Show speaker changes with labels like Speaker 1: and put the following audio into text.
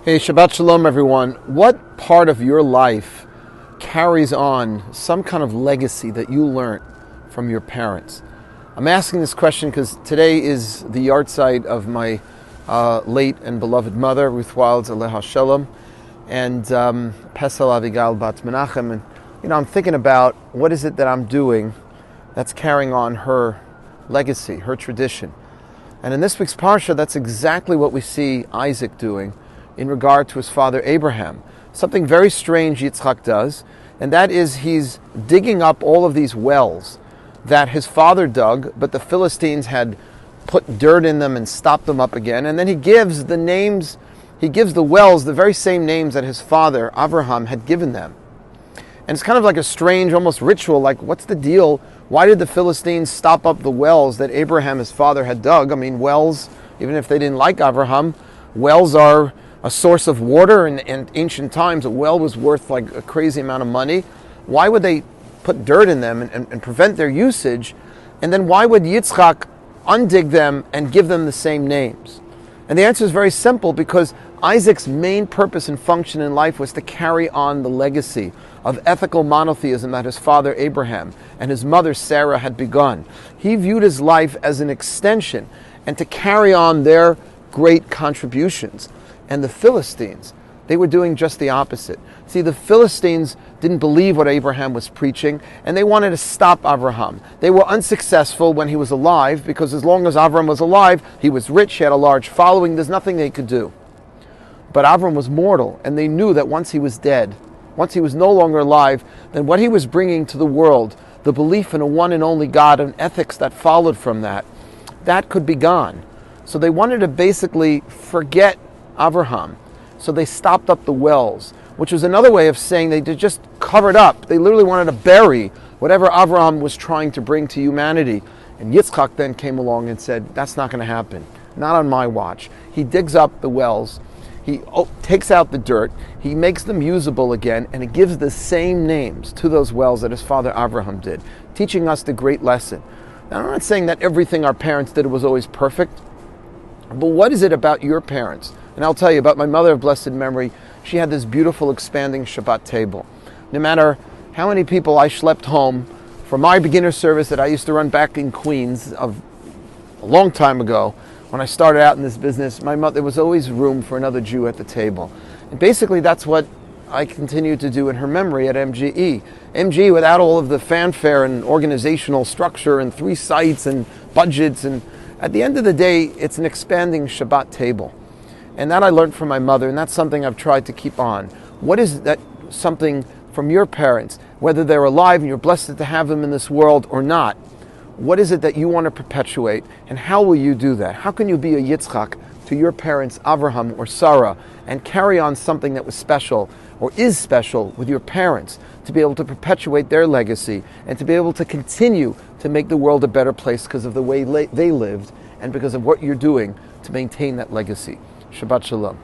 Speaker 1: Hey, Shabbat Shalom, everyone. What part of your life carries on some kind of legacy that you learned from your parents? I'm asking this question because today is the yahrzeit of my late and beloved mother, Ruth Wilds, Aleha Shalom, and Pesel Avigal Bat Menachem. And I'm thinking about what is it that I'm doing that's carrying on her legacy, her tradition. And in this week's parsha, that's exactly what we see Isaac doing in regard to his father Abraham. Something very strange Yitzchak does, and that is he's digging up all of these wells that his father dug, but the Philistines had put dirt in them and stopped them up again. And then he gives the names, he gives the wells the very same names that his father Abraham had given them. And it's kind of like a strange, almost ritual, like what's the deal? Why did the Philistines stop up the wells that Abraham, his father, had dug? I mean, wells, even if they didn't like Abraham, wells are a source of water. In ancient times, a well was worth like a crazy amount of money. Why would they put dirt in them and prevent their usage? And then why would Yitzchak undig them and give them the same names? And the answer is very simple, because Isaac's main purpose and function in life was to carry on the legacy of ethical monotheism that his father Abraham and his mother Sarah had begun. He viewed his life as an extension and to carry on their great contributions. And the Philistines, they were doing just the opposite. See, the Philistines didn't believe what Abraham was preaching, and they wanted to stop Abraham. They were unsuccessful when he was alive, because as long as Abraham was alive, he was rich, he had a large following, there's nothing they could do. But Abraham was mortal, and they knew that once he was dead, once he was no longer alive, then what he was bringing to the world, the belief in a one and only God and ethics that followed from that, that could be gone. So they wanted to basically forget Abraham. So they stopped up the wells, which was another way of saying they just covered up. They literally wanted to bury whatever Abraham was trying to bring to humanity. And Yitzchak then came along and said, that's not going to happen. Not on my watch. He digs up the wells. He takes out the dirt. He makes them usable again, and he gives the same names to those wells that his father Abraham did, teaching us the great lesson. Now, I'm not saying that everything our parents did was always perfect, but what is it about your parents? And I'll tell you about my mother of blessed memory. She had this beautiful expanding Shabbat table. No matter how many people I schlepped home for my beginner service that I used to run back in Queens of a long time ago, when I started out in this business, there was always room for another Jew at the table. And basically that's what I continue to do in her memory at MJE. MJE, without all of the fanfare and organizational structure and 3 sites and budgets, and at the end of the day, it's an expanding Shabbat table. And that I learned from my mother, and that's something I've tried to keep on. What is that something from your parents, whether they're alive and you're blessed to have them in this world or not? What is it that you want to perpetuate, and how will you do that? How can you be a Yitzchak to your parents, Avraham or Sarah, and carry on something that was special or is special with your parents, to be able to perpetuate their legacy and to be able to continue to make the world a better place because of the way they lived and because of what you're doing to maintain that legacy? Shabbat Shalom.